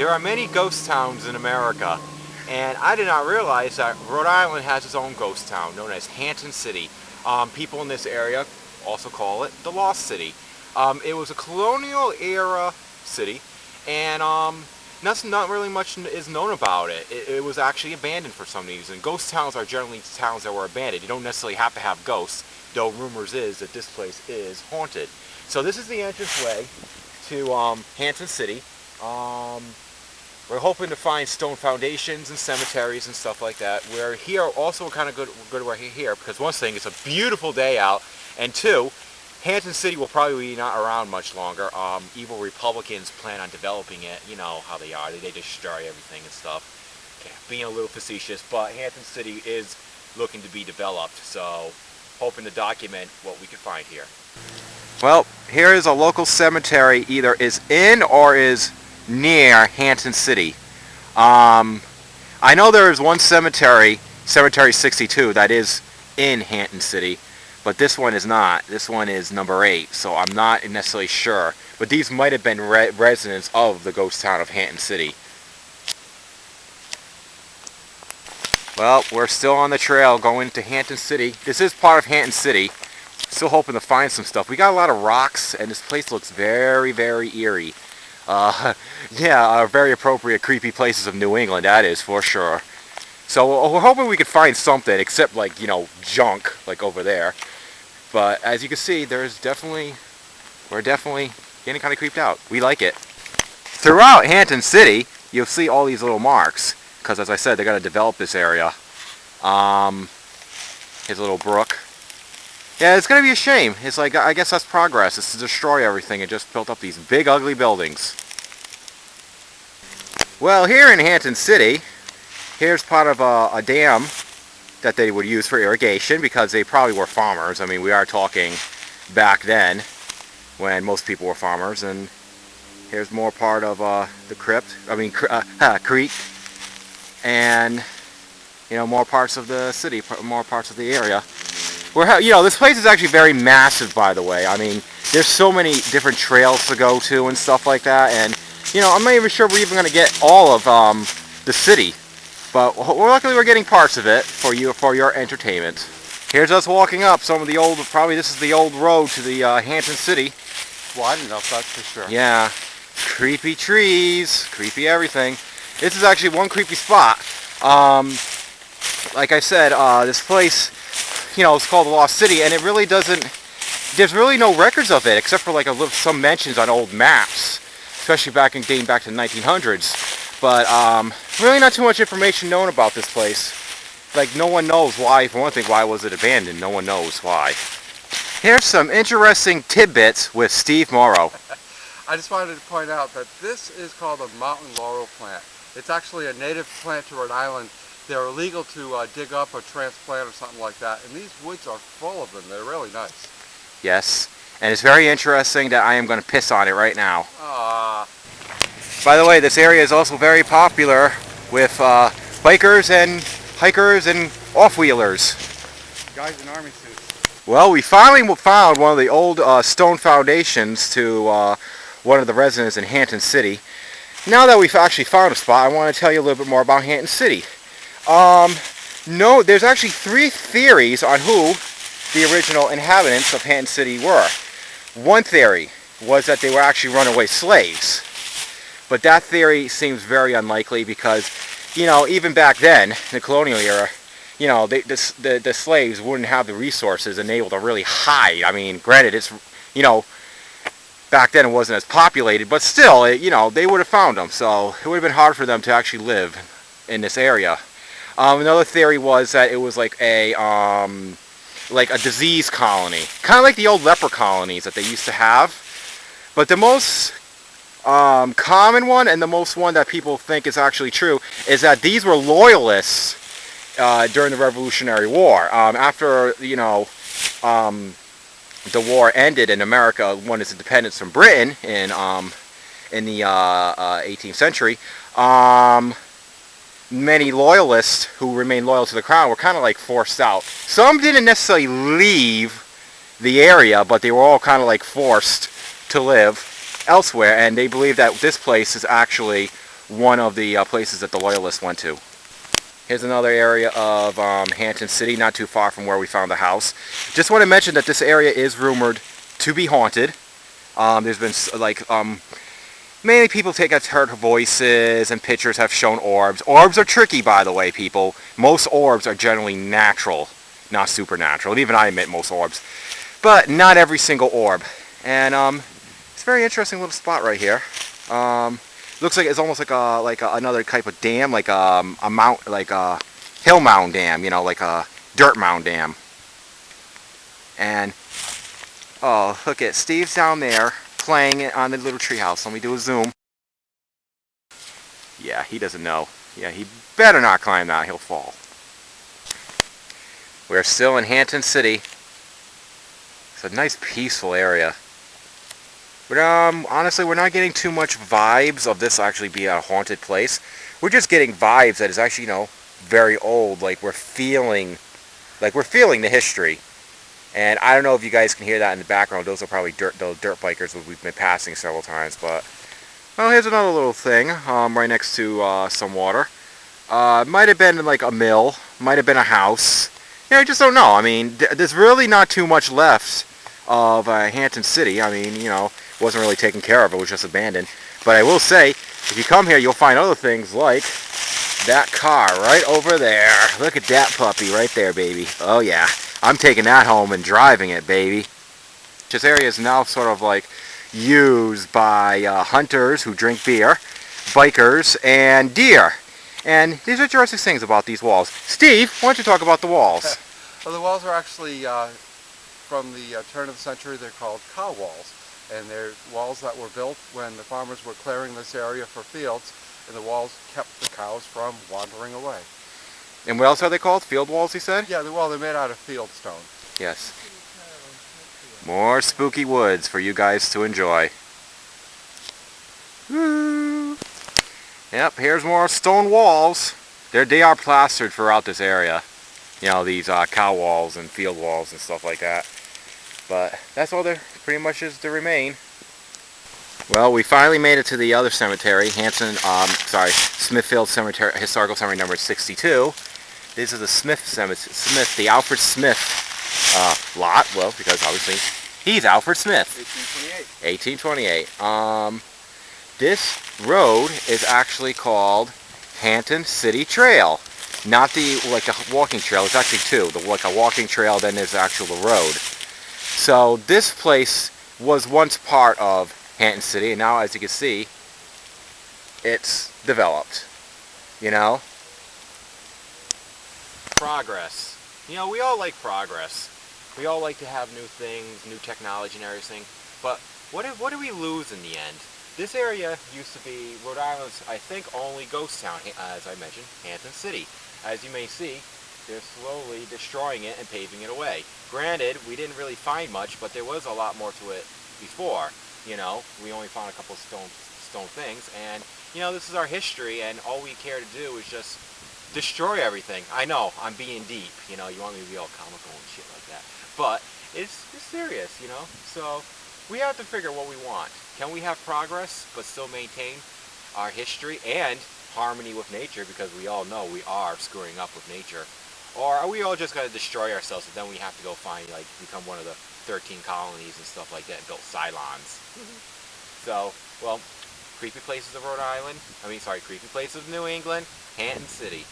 There are many ghost towns in America, and I did not realize that Rhode Island has its own ghost town known as Hanton City. People in this area also call it the Lost City. It was a colonial era city, and not really much is known about it. It was actually abandoned for some reason. Ghost towns are generally towns that were abandoned. You don't necessarily have to have ghosts, though rumors is that this place is haunted. So this is the entranceway to Hanton City. We're hoping to find stone foundations and cemeteries and stuff like that. We're here also kind of good we're here because one thing, it's a beautiful day out, and two, Hanton City will probably be not around much longer. Evil Republicans plan on developing it. You know how they are. They destroy everything and stuff. Okay, being a little facetious, but Hanton City is looking to be developed, so hoping to document what we can find here. Well, here is a local cemetery, either is in or is near Hanton City. I know there is one cemetery, Cemetery 62, that is in Hanton City, but this one is not. This one is number 8, so I'm not necessarily sure. But these might have been residents of the ghost town of Hanton City. Well, we're still on the trail going to Hanton City. This is part of Hanton City. Still hoping to find some stuff. We got a lot of rocks, and this place looks very, very eerie. Yeah, very appropriate creepy places of New England, that is for sure. So we're hoping we could find something, except like, you know, junk, like over there. But as you can see, we're definitely getting kind of creeped out. We like it. Throughout Hanton City, you'll see all these little marks, because as I said, they're going to develop this area. Here's a little brook. Yeah, it's going to be a shame. It's like, I guess that's progress. It's to destroy everything and just built up these big, ugly buildings. Well, here in Hanton City, here's part of a dam that they would use for irrigation because they probably were farmers. I mean, we are talking back then when most people were farmers. And here's more part of the creek. And, you know, more parts of the city, more parts of the area. You know, this place is actually very massive, by the way. I mean, there's so many different trails to go to and stuff like that, and, you know, I'm not even sure we're even going to get all of the city, but luckily we're getting parts of it for your entertainment. Here's us walking up some of the old, probably this is the old road to the Hanton City. Wide enough, that's for sure. Yeah, creepy trees, creepy everything. This is actually one creepy spot. Like I said, this place, you know, it's called the Lost City, and it really doesn't, there's really no records of it, except for like some mentions on old maps, especially dating back to the 1900s, but really not too much information known about this place. Like, no one knows why, for one thing, why was it abandoned? No one knows why. Here's some interesting tidbits with Steve Morrow. I just wanted to point out that this is called a mountain laurel plant. It's actually a native plant to Rhode Island. They're illegal to dig up or transplant or something like that, and these woods are full of them. They're really nice. Yes, and it's very interesting that I am going to piss on it right now. Aww. By the way, this area is also very popular with bikers and hikers and off-wheelers. Guys in army suits. Well, we finally found one of the old stone foundations to one of the residents in Hanton City. Now that we've actually found a spot, I want to tell you a little bit more about Hanton City. No, there's actually 3 theories on who the original inhabitants of Hanton City were. One theory was that they were actually runaway slaves. But that theory seems very unlikely because, you know, even back then, in the colonial era, you know, the slaves wouldn't have the resources and able to really hide. I mean, granted, it's, you know, back then it wasn't as populated, but still, you know, they would have found them. So it would have been hard for them to actually live in this area. Another theory was that it was like a disease colony, kind of like the old leper colonies that they used to have. But the most common one, and the most one that people think is actually true, is that these were loyalists during the Revolutionary War. After, you know, the war ended and America won its independence from Britain in the 18th century, many loyalists who remained loyal to the crown were kind of like forced out. Some didn't necessarily leave the area, but they were all kind of like forced to live elsewhere, and they believe that this place is actually one of the places that the Loyalists went to. Here's another area of Hanton City, not too far from where we found the house. Just want to mention that this area is rumored to be haunted. There's been many people have heard voices, and pictures have shown orbs. Orbs are tricky, by the way, people. Most orbs are generally natural, not supernatural. And even I admit most orbs, but not every single orb. And it's a very interesting little spot right here. Looks like it's almost like another type of dam, like a mount, like a hill mound dam, you know, like a dirt mound dam. And oh, look at Steve's down there playing it on the little treehouse. Let me do a zoom. Yeah, he doesn't know. Yeah, he better not climb that. He'll fall. We're still in Hanton City. It's a nice, peaceful area. But honestly, we're not getting too much vibes of this actually being a haunted place. We're just getting vibes that is actually, you know, very old. Like we're feeling the history. And I don't know if you guys can hear that in the background. Those are probably dirt bikers that we've been passing several times. But well, here's another little thing right next to some water. Might have been like a mill. Might have been a house. You know, I just don't know. I mean, there's really not too much left of Hanton City. I mean, you know, wasn't really taken care of. It was just abandoned. But I will say, if you come here, you'll find other things like that car right over there. Look at that puppy right there, baby. Oh yeah, I'm taking that home and driving it, baby. This area is now sort of like used by hunters who drink beer, bikers, and deer. And these are interesting things about these walls. Steve, why don't you talk about the walls? Well, the walls are actually from the turn of the century. They're called cow walls. And they're walls that were built when the farmers were clearing this area for fields, and the walls kept the cows from wandering away. And what else are they called? Field walls, he said? Yeah, they're made out of field stone. Yes. More spooky woods for you guys to enjoy. Woo! Yep, here's more stone walls. They are plastered throughout this area. You know, these cow walls and field walls and stuff like that. But that's all there pretty much is to remain. Well, we finally made it to the other cemetery, Smithfield Cemetery, Historical Cemetery number 62. This is the the Alfred Smith lot. Well, because obviously he's Alfred Smith. 1828. 1828. This road is actually called Hanton City Trail. Not the like a walking trail. It's actually two. Like a walking trail, then there's the actual road. So this place was once part of Hanton City, and now, as you can see, it's developed. You know? Progress. You know, we all like progress. We all like to have new things, new technology and everything. But what do we lose in the end? This area used to be Rhode Island's, I think, only ghost town, as I mentioned, Hanton City. As you may see, they're slowly destroying it and paving it away. Granted, we didn't really find much, but there was a lot more to it before. You know, we only found a couple of stone things, and you know, this is our history, and all we care to do is just destroy everything. I know, I'm being deep. You know, you want me to be all comical and shit like that, but it's serious. You know, so we have to figure what we want. Can we have progress but still maintain our history and harmony with nature, because we all know we are screwing up with nature? Or are we all just going to destroy ourselves, and then we have to go find, like, become one of the 13 colonies and stuff like that and build Cylons? So, well, creepy places of Rhode Island, creepy places of New England, Hanton City.